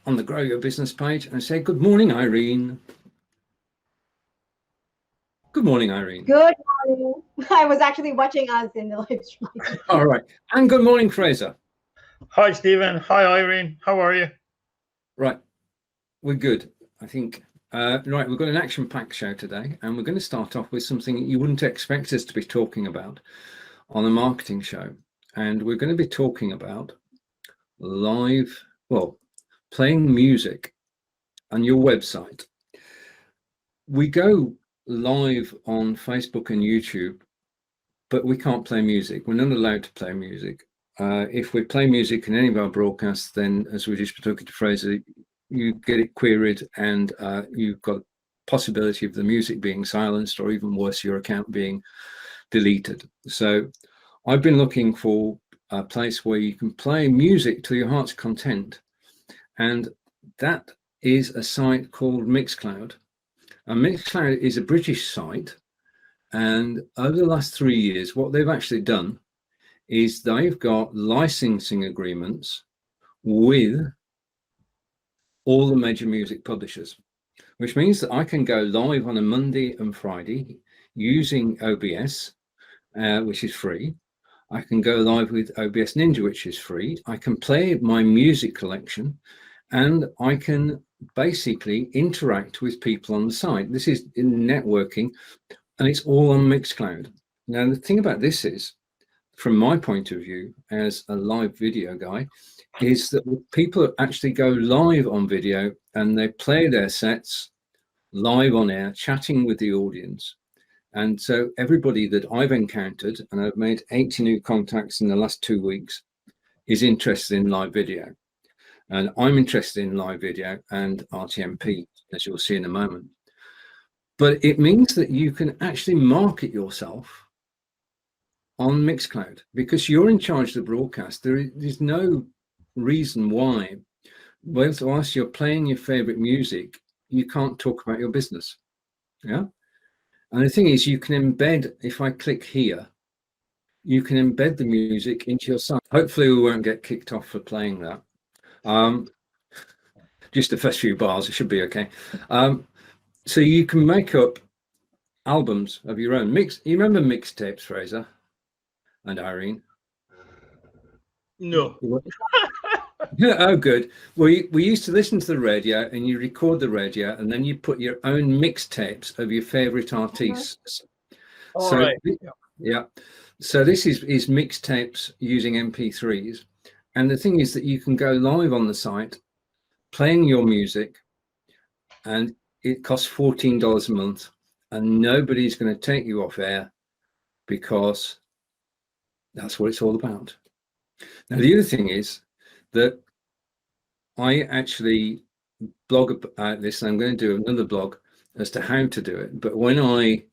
on the Grow Your Business page and say, good morning, Irene. Good morning, Irene. Good morning. I was actually watching us in the live stream. All right. And good morning, Fraser. Hi, Stephen. Hi, Irene. How are you? Right. We're good, I think. Right. We've got an action-packed show today, and we're going to start off with something you wouldn't expect us to be talking about on a marketing show. And we're going to be talking about playing music on your website. We go live on Facebook and YouTube, but we can't play music. We're not allowed to play music. If we play music in any of our broadcasts, then as we just talking to Fraser, you get it queried and you've got possibility of the music being silenced, or even worse, your account being deleted. So I've been looking for a place where you can play music to your heart's content, and that is a site called MixCloud. And MixCloud is a British site, and over the last 3 years, what they've actually done is they've got licensing agreements with all the major music publishers, which means that I can go live on a Monday and Friday using OBS, which is free. I can go live with OBS Ninja, which is free. I can play my music collection, and I can basically interact with people on the site. This is in networking, and it's all on MixCloud. Now, the thing about this is, from my point of view as a live video guy, is that people actually go live on video and they play their sets live on air, chatting with the audience. And so everybody that I've encountered, and I've made 80 new contacts in the last 2 weeks, is interested in live video. And I'm interested in live video and RTMP, as you'll see in a moment. But it means that you can actually market yourself on MixCloud because you're in charge of the broadcast. There's no reason why, whilst you're playing your favorite music, you can't talk about your business. Yeah. And the thing is, you can embed, if I click here, you can embed the music into your site. Hopefully we won't get kicked off for playing that. Just the first few bars, it should be okay. So you can make up albums of your own. You remember mixtapes, Fraser and Irene? No. Oh, good. We used to listen to the radio, and you record the radio, and then you put your own mixtapes of your favorite artists. All right. Yeah. So this is mixtapes using MP3s. And the thing is that you can go live on the site playing your music, and it costs $14 a month, and nobody's going to take you off air because that's what it's all about. Now, the other thing is that I actually blog about this, and I'm going to do another blog as to how to do it. But when I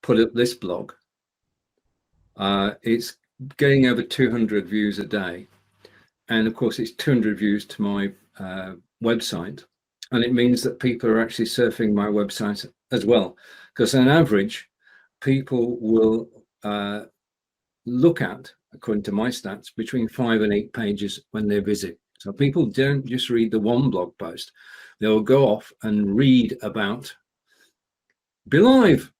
put up this blog, it's getting over 200 views a day. And of course, it's 200 views to my website. And it means that people are actually surfing my website as well. Because on average, people will look at, according to my stats, between 5 and 8 pages when they visit. So people don't just read the one blog post. They'll go off and read about Be Live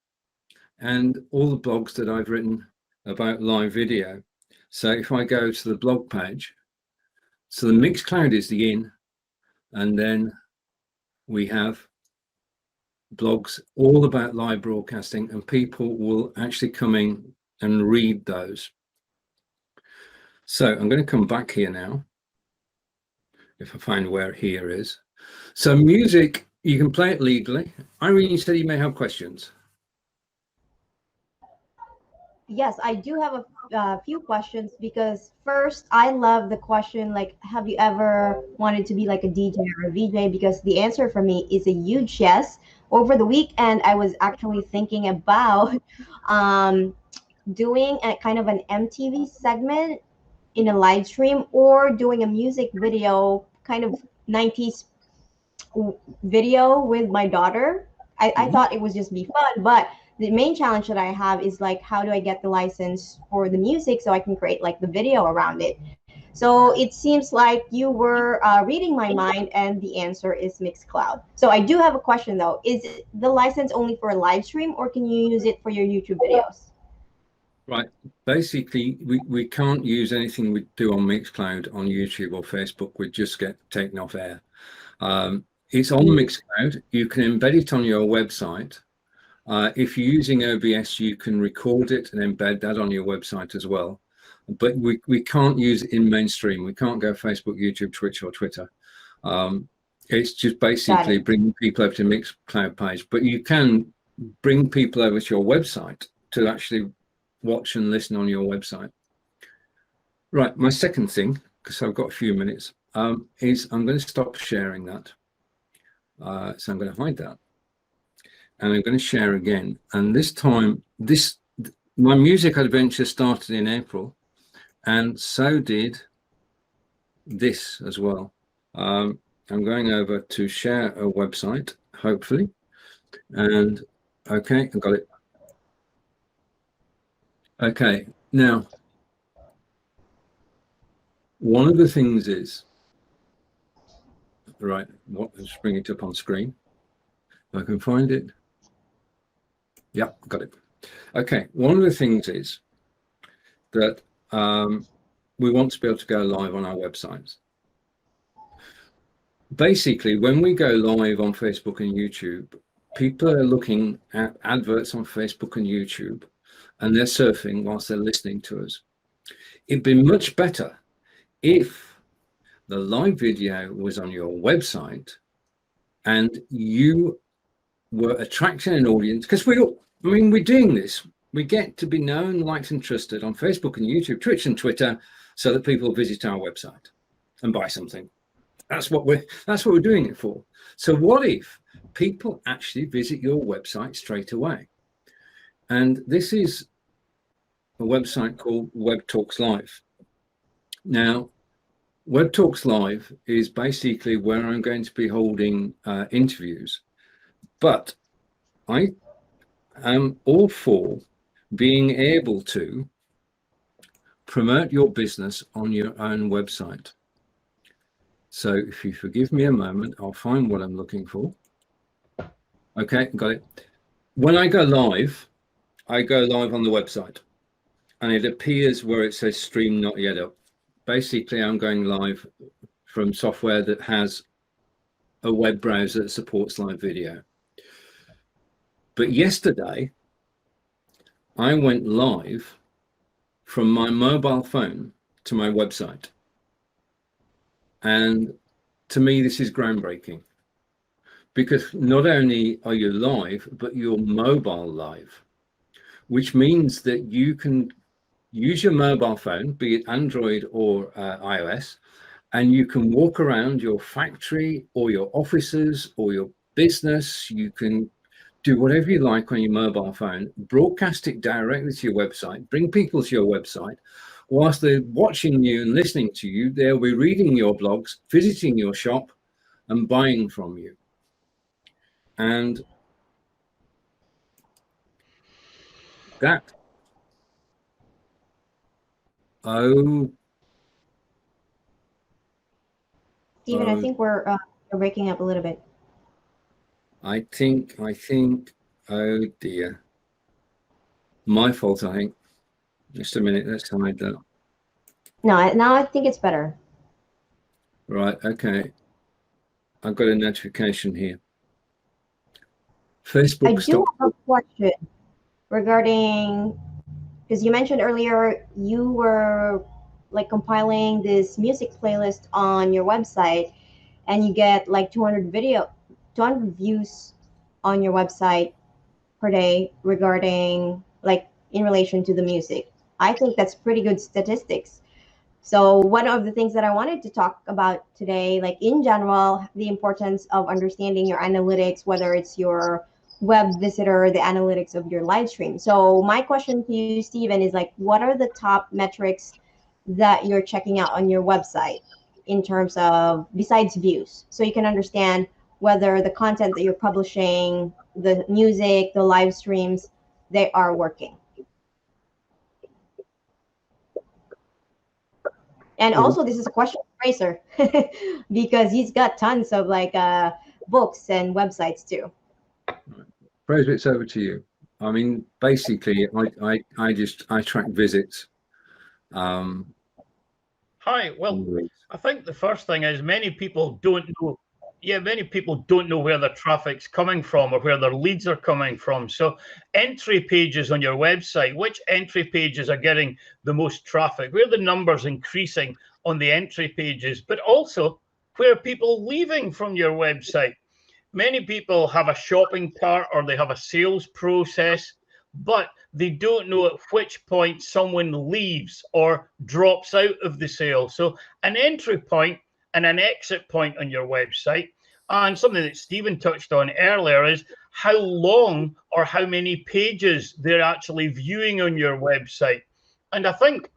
and all the blogs that I've written about live video. So if I go to the blog page, so the MixCloud is the in, and then we have blogs all about live broadcasting, and people will actually come in and read those. So I'm going to come back here now, if I find where here is. So music, you can play it legally. Irene, you said you may have questions. Yes, I do have a few questions, because first, I love the question, like, have you ever wanted to be like a DJ or a VJ? Because the answer for me is a huge yes. Over the weekend, I was actually thinking about doing a kind of an MTV segment in a live stream, or doing a music video, kind of 90s video with my daughter. I thought it was just be fun, but the main challenge that I have is like, how do I get the license for the music so I can create like the video around it? So it seems like you were reading my mind, and the answer is MixCloud. So I do have a question though. Is the license only for a live stream, or can you use it for your YouTube videos? Right. Basically, we can't use anything we do on MixCloud on YouTube or Facebook. We just get taken off air. It's on MixCloud. You can embed it on your website. If you're using OBS, you can record it and embed that on your website as well. But we can't use it in mainstream. We can't go Facebook, YouTube, Twitch, or Twitter. It's just basically bringing people over to MixCloud page. But you can bring people over to your website to actually watch and listen on your website. Right, my second thing, because I've got a few minutes, is I'm going to stop sharing that. So I'm going to hide that. And I'm going to share again. And this time, my music adventure started in April, and so did this as well. I'm going over to share a website, hopefully. And okay, I got it. Okay, now, one of the things is, right, let's bring it up on screen. If I can find it. Yeah, got it. Okay, one of the things is that we want to be able to go live on our websites. Basically, when we go live on Facebook and YouTube, people are looking at adverts on Facebook and YouTube, and they're surfing whilst they're listening to us. It'd be much better if the live video was on your website and you were attracting an audience, because we're doing this. We get to be known, liked, and trusted on Facebook and YouTube, Twitch and Twitter, so that people visit our website and buy something. That's what we're doing it for. So what if people actually visit your website straight away? And this is a website called Web Talks Live. Now, Web Talks Live is basically where I'm going to be holding interviews, but I am all for being able to promote your business on your own website. So if you forgive me a moment, I'll find what I'm looking for. Okay, got it. When I go live on the website, and it appears where it says stream not yet up. Basically, I'm going live from software that has a web browser that supports live video. But yesterday, I went live from my mobile phone to my website. And to me, this is groundbreaking, because not only are you live, but you're mobile live, which means that you can use your mobile phone, be it Android or iOS, and you can walk around your factory or your offices or your business. You can do whatever you like on your mobile phone, broadcast it directly to your website, bring people to your website. Whilst they're watching you and listening to you, they'll be reading your blogs, visiting your shop, and buying from you. And that, Stephen, I think we're breaking up a little bit. I think, oh dear. My fault, I think. Just a minute, let's hide that. No, now I think it's better. Right, okay. I've got a notification here. Facebook I do have a question regarding, because you mentioned earlier you were like compiling this music playlist on your website, and you get like 200 views on your website per day regarding like in relation to the music. I think that's pretty good statistics. So one of the things that I wanted to talk about today, like in general, the importance of understanding your analytics, whether it's your web visitor, the analytics of your live stream. So my question to you, Stephen, is like, what are the top metrics that you're checking out on your website in terms of, besides views, so you can understand whether the content that you're publishing, the music, the live streams, they are working? And also, this is a question for Fraser because he's got tons of like books and websites too. Fraser, it's over to you. I mean, basically, I track visits. Hi. Well, I think the first thing is many people don't know. Yeah, many people don't know where their traffic's coming from or where their leads are coming from. So entry pages on your website, which entry pages are getting the most traffic? Where are the numbers increasing on the entry pages? But also, where are people leaving from your website? Many people have a shopping cart or they have a sales process, but they don't know at which point someone leaves or drops out of the sale. So an entry point and an exit point on your website. And something that Stephen touched on earlier is how long or how many pages they're actually viewing on your website. And I think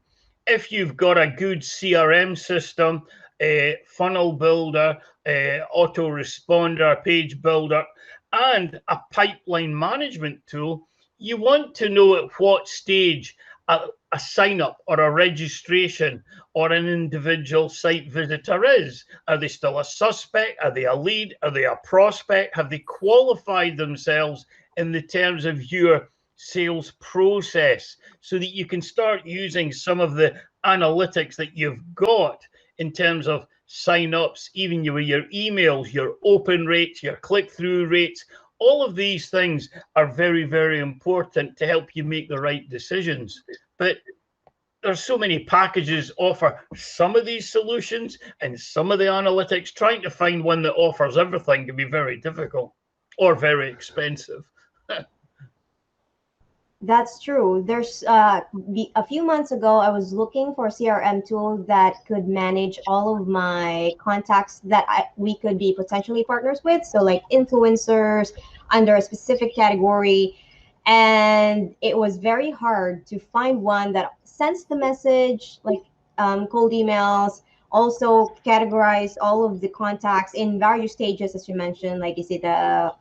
if you've got a good CRM system, a funnel builder, a autoresponder, page builder, and a pipeline management tool, you want to know at what stage a sign up or a registration or an individual site visitor is. Are they still a suspect? Are they a lead? Are they a prospect? Have they qualified themselves in the terms of your sales process so that you can start using some of the analytics that you've got in terms of sign-ups, even your emails, your open rates, your click-through rates. All of these things are very, very important to help you make the right decisions. But there's so many packages offer some of these solutions and some of the analytics. Trying to find one that offers everything can be very difficult or very expensive. That's true. There's a few months ago, I was looking for a CRM tool that could manage all of my contacts that we could be potentially partners with. So like influencers under a specific category. And it was very hard to find one that sends the message, like cold emails, also categorize all of the contacts in various stages, as you mentioned, like is it a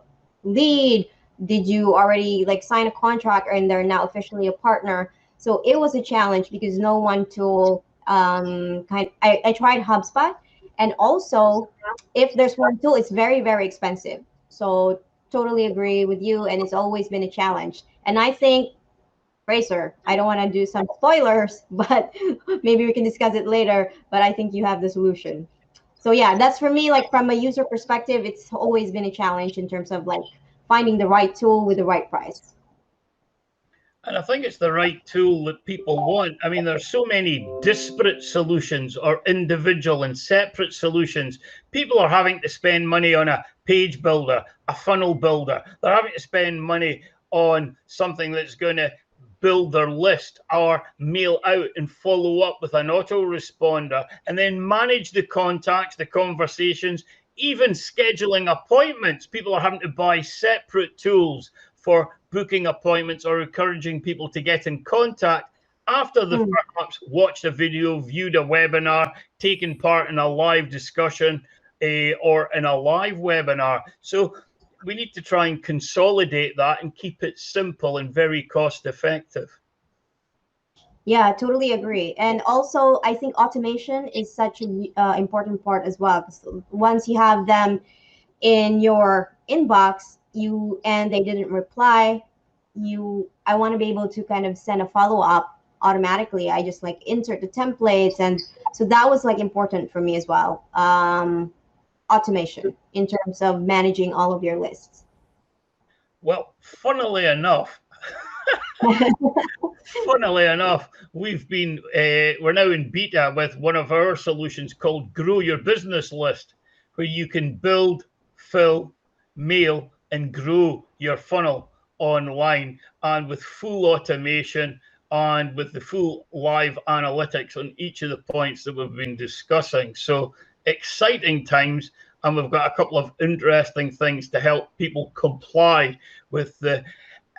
lead, did you already like sign a contract and they're now officially a partner? So it was a challenge because no one tool I tried HubSpot, and also if there's one tool, it's very, very expensive. So totally agree with you, and it's always been a challenge. And I think, Fraser, I don't want to do some spoilers, but maybe we can discuss it later, but I think you have the solution. So yeah, that's for me, like from a user perspective, it's always been a challenge in terms of like finding the right tool with the right price. And I think it's the right tool that people want. I mean, there's so many disparate solutions or individual and separate solutions. People are having to spend money on a page builder, a funnel builder. They're having to spend money on something that's going to build their list or mail out and follow up with an autoresponder and then manage the contacts, the conversations, even scheduling appointments. People are having to buy separate tools for booking appointments or encouraging people to get in contact after they've perhaps watched a video, viewed a webinar, taken part in a live discussion or in a live webinar. So we need to try and consolidate that and keep it simple and very cost effective. Yeah, totally agree. And also, I think automation is such an important part as well. Once you have them in your inbox, and they didn't reply, I want to be able to kind of send a follow-up automatically. I just like insert the templates, and so that was like important for me as well. Automation in terms of managing all of your lists. Well, funnily enough, we're now in beta with one of our solutions called Grow Your Business List, where you can build, fill, mail, and grow your funnel online, and with full automation and with the full live analytics on each of the points that we've been discussing. So exciting times, and we've got a couple of interesting things to help people comply with the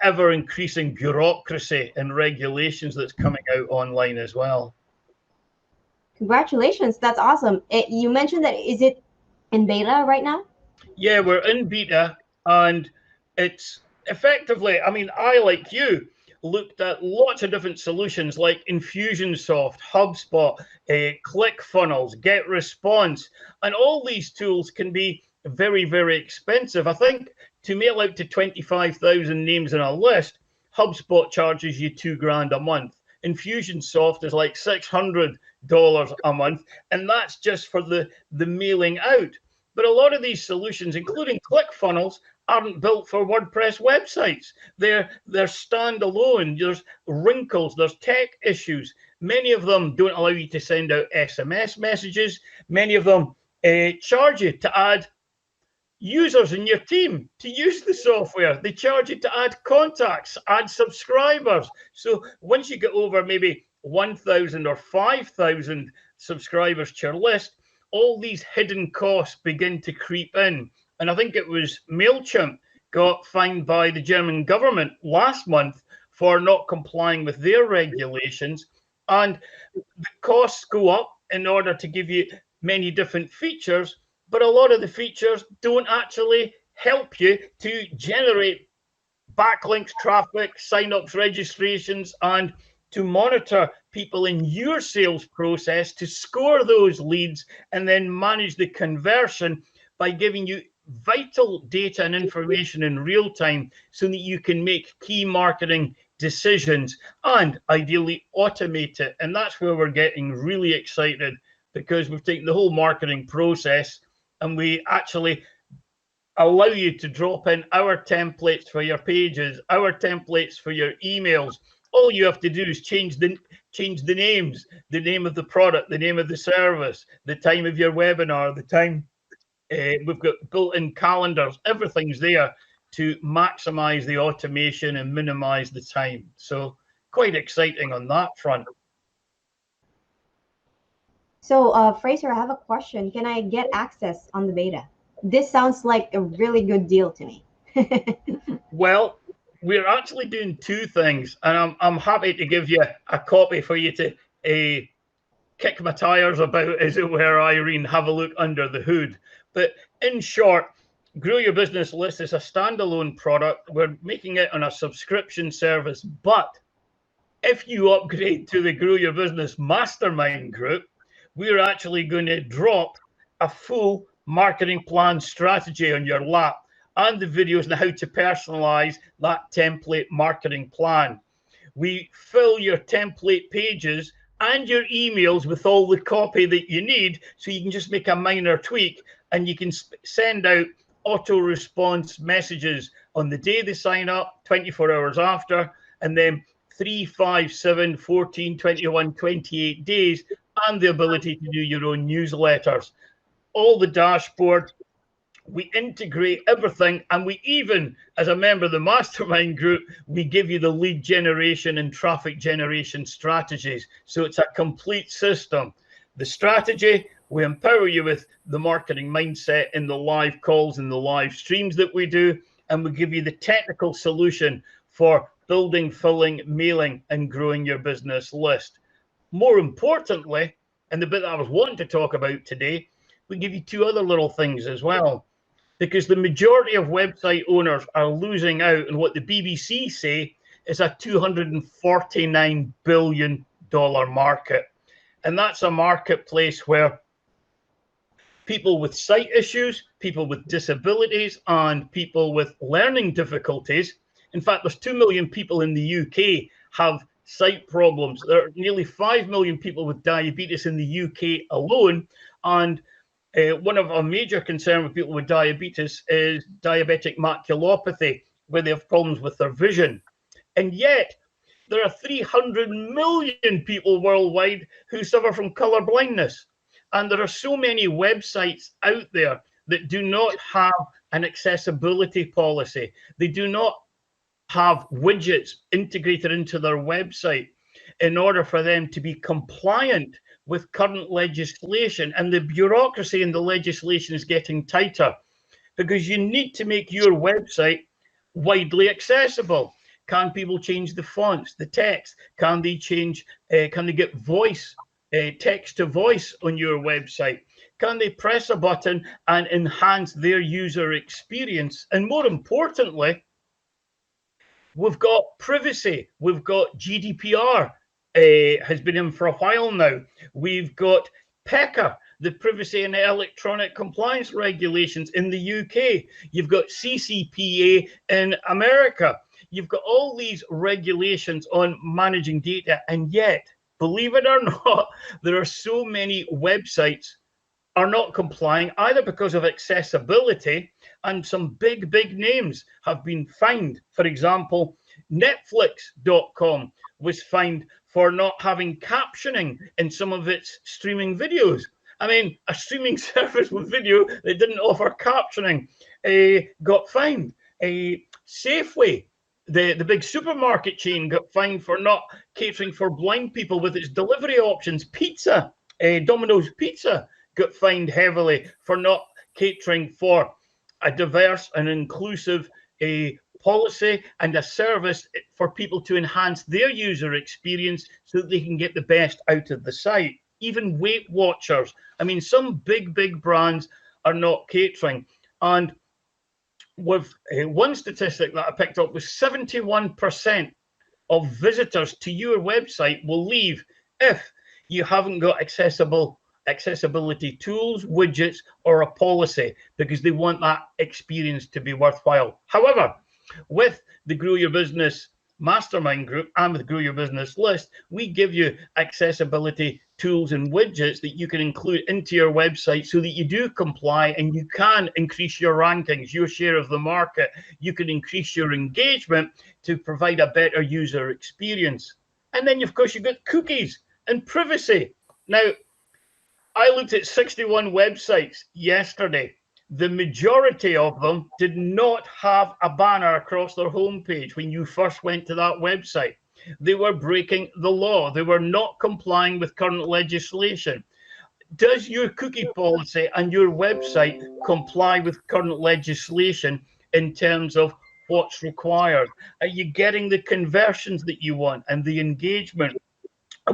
ever increasing bureaucracy and regulations that's coming out online as well. Congratulations, that's awesome. You mentioned that, is it in beta right now? Yeah, we're in beta, and it's effectively, I mean, I, like you, looked at lots of different solutions like Infusionsoft, HubSpot, ClickFunnels, GetResponse, and all these tools can be very, very expensive. I think to mail out to 25,000 names in a list, HubSpot charges you $2,000 a month. Infusionsoft is like $600 a month, and that's just for the mailing out. But a lot of these solutions, including ClickFunnels, aren't built for WordPress websites. They're standalone. There's wrinkles, there's tech issues. Many of them don't allow you to send out SMS messages. Many of them charge you to add users in your team to use the software. They charge you to add contacts, add subscribers. So once you get over maybe 1,000 or 5,000 subscribers to your list, all these hidden costs begin to creep in. And I think it was MailChimp got fined by the German government last month for not complying with their regulations. And the costs go up in order to give you many different features, but a lot of the features don't actually help you to generate backlinks, traffic, signups, registrations, and to monitor people in your sales process, to score those leads and then manage the conversion by giving you vital data and information in real time so that you can make key marketing decisions and ideally automate it. And that's where we're getting really excited, because we've taken the whole marketing process and we actually allow you to drop in our templates for your pages, our templates for your emails. All you have to do is change the names, the name of the product, the name of the service, the time of your webinar, the time. We've got built-in calendars. Everything's there to maximize the automation and minimize the time. So quite exciting on that front. So, Fraser, I have a question. Can I get access on the beta? This sounds like a really good deal to me. Well, we're actually doing two things, and I'm happy to give you a copy for you to kick my tires about, as it were, Irene, have a look under the hood. But in short, Grow Your Business List is a standalone product. We're making it on a subscription service, but if you upgrade to the Grow Your Business Mastermind group, we're actually going to drop a full marketing plan strategy on your lap and the videos on how to personalize that template marketing plan. We fill your template pages and your emails with all the copy that you need, so you can just make a minor tweak and you can send out auto response messages on the day they sign up, 24 hours after, and then 3, 5, 7, 14, 21, 28 days, and the ability to do your own newsletters. All the dashboard, we integrate everything, and we even, as a member of the mastermind group, we give you the lead generation and traffic generation strategies. So it's a complete system. The strategy, we empower you with the marketing mindset in the live calls and the live streams that we do, and we give you the technical solution for building, filling, mailing, and growing your business list. More importantly, and the bit that I was wanting to talk about today, we give you two other little things as well, because the majority of website owners are losing out on what the BBC say is a $249 billion market. And that's a marketplace where people with sight issues, people with disabilities, and people with learning difficulties. In fact, there's 2 million people in the UK have sight problems. There are nearly 5 million people with diabetes in the UK alone. And one of our major concerns with people with diabetes is diabetic maculopathy, where they have problems with their vision. And yet, there are 300 million people worldwide who suffer from color blindness. And there are so many websites out there that do not have an accessibility policy. They do not have widgets integrated into their website in order for them to be compliant with current legislation. And the bureaucracy in the legislation is getting tighter, because you need to make your website widely accessible. Can people change the fonts, the text? Can they change, can they get voice, text to voice on your website? Can they press a button and enhance their user experience? And more importantly, We've got privacy. We've got GDPR, has been in for a while now. We've got PECA, the Privacy and Electronic Compliance Regulations in the UK. You've got CCPA in America. You've got all these regulations on managing data, and yet, believe it or not, there are so many websites are not complying, either because of accessibility, and some big names have been fined. For example, Netflix.com was fined for not having captioning in some of its streaming videos. I mean, a streaming service with video that didn't offer captioning got fined. Safeway, the big supermarket chain, got fined for not catering for blind people with its delivery options. Pizza, Domino's Pizza, got fined heavily for not catering for a diverse and inclusive policy and a service for people to enhance their user experience so that they can get the best out of the site. Even Weight Watchers. I mean, some big brands are not catering. And with one statistic that I picked up was 71% of visitors to your website will leave if you haven't got accessibility tools, widgets, or a policy, because they want that experience to be worthwhile. However, with the Grow Your Business Mastermind Group and with Grow Your Business List, we give you accessibility tools and widgets that you can include into your website so that you do comply and you can increase your rankings, your share of the market. You can increase your engagement to provide a better user experience. And then, of course, you've got cookies and privacy. Now, I looked at 61 websites yesterday. The majority of them did not have a banner across their homepage when you first went to that website. They were breaking the law. They were not complying with current legislation. Does your cookie policy and your website comply with current legislation in terms of what's required? Are you getting the conversions that you want and the engagement?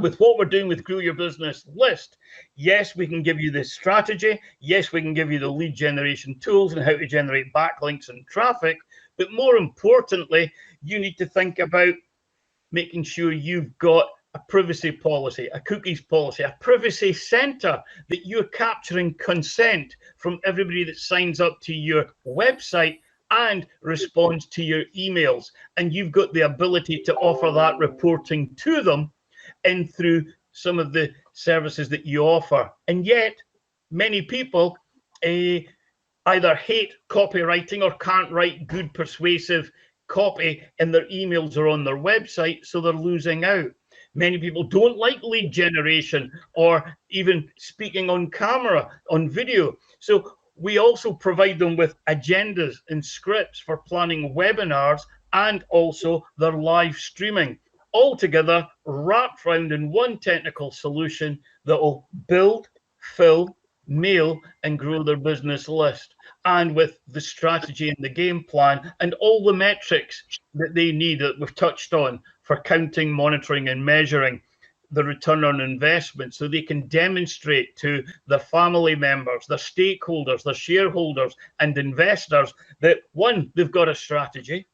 With what we're doing with Grow Your Business List, yes, we can give you the strategy. Yes, we can give you the lead generation tools and how to generate backlinks and traffic. But more importantly, you need to think about making sure you've got a privacy policy, a cookies policy, a privacy center, that you're capturing consent from everybody that signs up to your website and responds to your emails. And you've got the ability to offer that reporting to them and through some of the services that you offer. And yet, many people either hate copywriting or can't write good, persuasive copy in their emails or on their website, so they're losing out. Many people don't like lead generation or even speaking on camera, on video. So we also provide them with agendas and scripts for planning webinars and also their live streaming, all together wrapped around in one technical solution that will build, fill, mail, and grow their business list. And with the strategy and the game plan and all the metrics that they need that we've touched on for counting, monitoring, and measuring the return on investment, so they can demonstrate to their family members, their stakeholders, their shareholders, and investors that, one, they've got a strategy.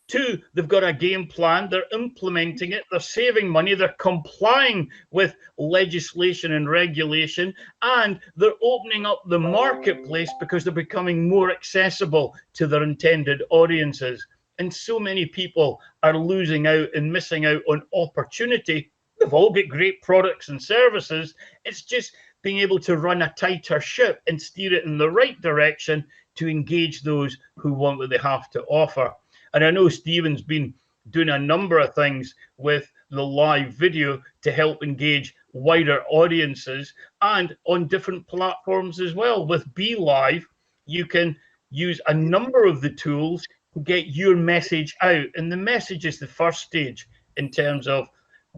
Two, they've got a game plan, they're implementing it, they're saving money, they're complying with legislation and regulation, and they're opening up the marketplace because they're becoming more accessible to their intended audiences. And so many people are losing out and missing out on opportunity. They've all got great products and services. It's just being able to run a tighter ship and steer it in the right direction to engage those who want what they have to offer. And I know Stephen's been doing a number of things with the live video to help engage wider audiences and on different platforms as well. With Be Live, you can use a number of the tools to get your message out. And the message is the first stage in terms of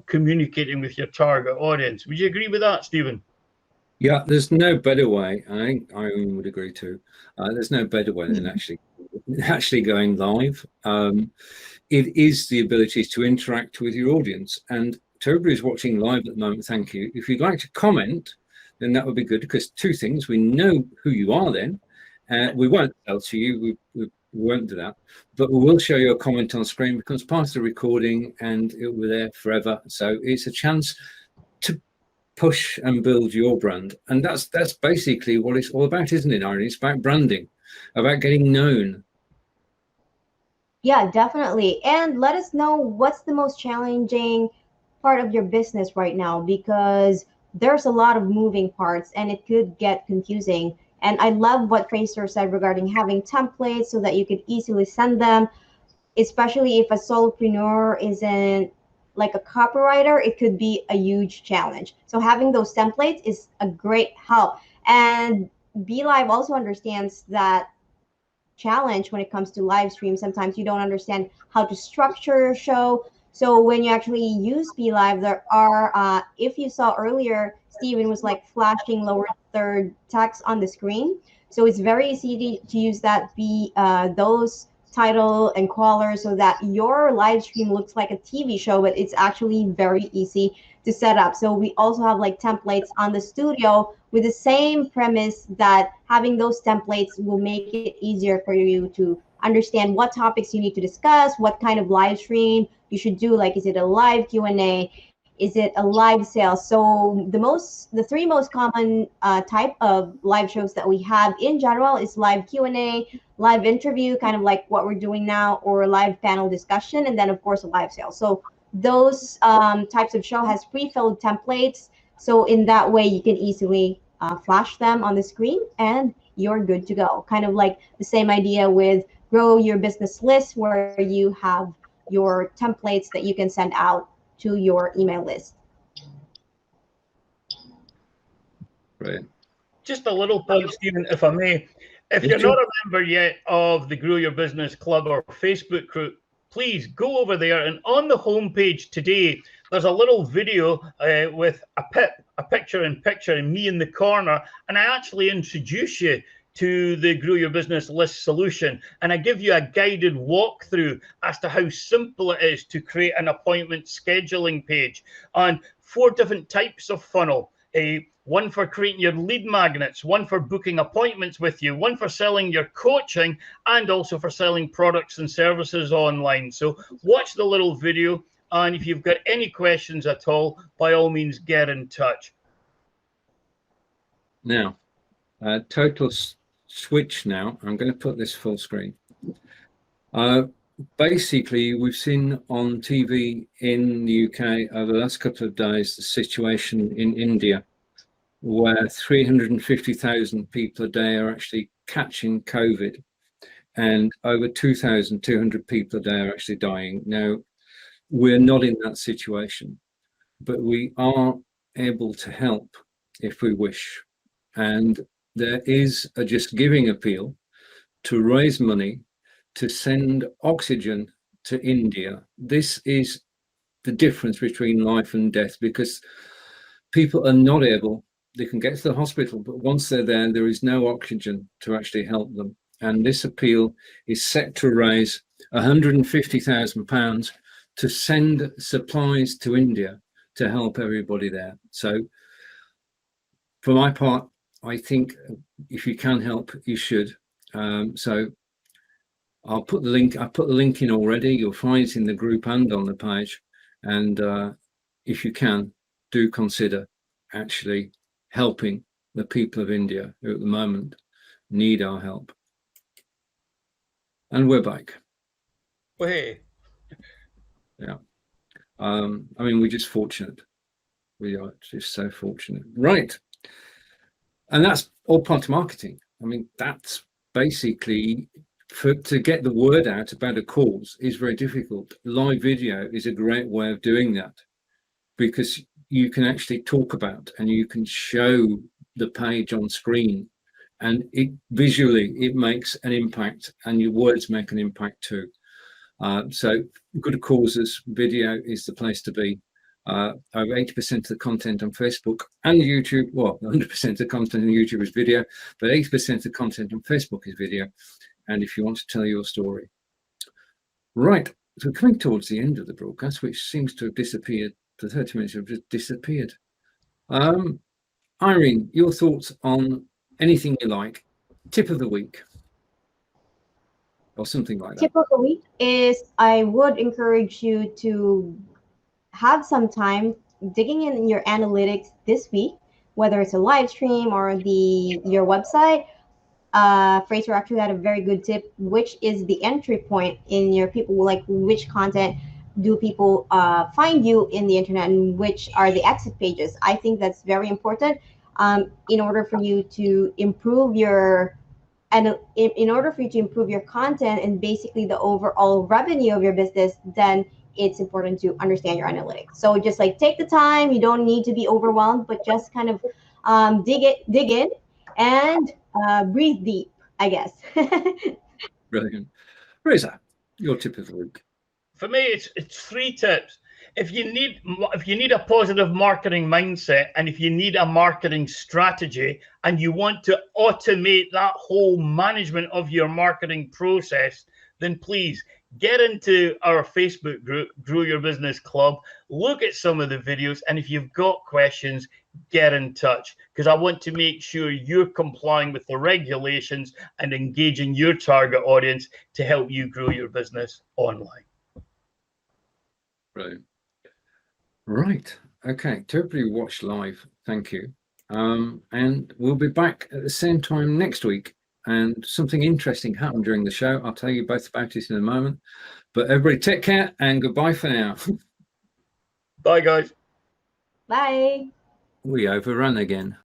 communicating with your target audience. Would you agree with that, Stephen? Yeah, there's no better way. I think Irene would agree too. There's no better way than actually going live. It is the ability to interact with your audience. And to everybody who's watching live at the moment, thank you. If you'd like to comment, then that would be good, because two things: we know who you are then. We won't sell to you. we won't do that, but we will show you a comment on screen, becomes part of the recording, and it will be there forever. So it's a chance to push and build your brand, and that's basically what it's all about, isn't it, Irene? It's about branding, about getting known. Yeah, definitely. And let us know what's the most challenging part of your business right now, because there's a lot of moving parts and it could get confusing. And I love what Fraser said regarding having templates so that you could easily send them, especially if a solopreneur isn't like a copywriter, it could be a huge challenge. So having those templates is a great help. And BeLive also understands that challenge when it comes to live stream. Sometimes you don't understand how to structure your show. So when you actually use BeLive, there are, if you saw earlier, Steven was like flashing lower third text on the screen. So it's very easy to use that, those title and caller, so that your live stream looks like a TV show, but it's actually very easy to set up. So we also have like templates on the studio with the same premise, that having those templates will make it easier for you to understand what topics you need to discuss, what kind of live stream you should do. Like, is it a live Q&A? Is it a live sale? So the three most common type of live shows that we have in general is live Q&A, live interview, kind of like what we're doing now, or live panel discussion, and then of course a live sale. So those types of show has pre-filled templates. So in that way, you can easily flash them on the screen and you're good to go. Kind of like the same idea with grow your business list, where you have your templates that you can send out to your email list. Right. Just a little point, Stephen, if I may. If you're not a member yet of the Grow Your Business Club or Facebook group, please go over there. And on the homepage today, there's a little video with a picture and me in the corner. And I actually introduce you to the Grow Your Business List solution. And I give you a guided walkthrough as to how simple it is to create an appointment scheduling page on 4 different types of funnel. One for creating your lead magnets, one for booking appointments with you, one for selling your coaching, and also for selling products and services online. So watch the little video, and if you've got any questions at all, by all means, get in touch. Now, total switch now. I'm going to put this full screen. Basically, we've seen on TV in the UK over the last couple of days the situation in India, where 350,000 people a day are actually catching COVID, and over 2,200 people a day are actually dying. Now, we're not in that situation, but we are able to help if we wish. And there is a Just Giving appeal to raise money to send oxygen to India. This is the difference between life and death, because people are not able, they can get to the hospital, but once they're there, there is no oxygen to actually help them. And this appeal is set to raise £150,000 to send supplies to India to help everybody there. So for my part, I think if you can help, you should. So I'll put the link. I put the link in already. You'll find it in the group and on the page. And if you can, do consider actually helping the people of India who at the moment need our help. And we're back. Hey. Yeah. I mean, we're just fortunate. We are just so fortunate. Right. And that's all part of marketing. I mean, that's basically to get the word out about a cause is very difficult. Live video is a great way of doing that, because you can actually talk about and you can show the page on screen, and it visually it makes an impact, and your words make an impact too. So good causes, video is the place to be. Over 80% of the content on Facebook and YouTube, well, 100% of the content on YouTube is video, but 80% of the content on Facebook is video. And if you want to tell your story. Right, so coming towards the end of the broadcast, which seems to have disappeared, the 30 minutes have just disappeared. Irene, your thoughts on anything you like, tip of the week, or something like that? Tip of the week is I would encourage you to have some time digging in your analytics this week, whether it's a live stream or your website. Fraser actually had a very good tip, which is the entry point in your people, like which content do people find you in the internet and which are the exit pages. I think that's very important in order for you to improve your and in order for you to improve your content and basically the overall revenue of your business, then it's important to understand your analytics. So just like take the time, you don't need to be overwhelmed, but just kind of dig in and breathe deep, I guess. Brilliant. Fraser, your tip of the week. For me, it's 3 tips. If you need a positive marketing mindset, and if you need a marketing strategy, and you want to automate that whole management of your marketing process, then please get into our Facebook group, Grow Your Business Club. Look at some of the videos, and if you've got questions, get in touch, because I want to make sure you're complying with the regulations and engaging your target audience to help you grow your business online. Brilliant. Right. Okay. To everybody who watched live, thank you. And we'll be back at the same time next week. And something interesting happened during the show. I'll tell you both about it in a moment. But everybody take care and goodbye for now. Bye, guys. Bye. We overrun again.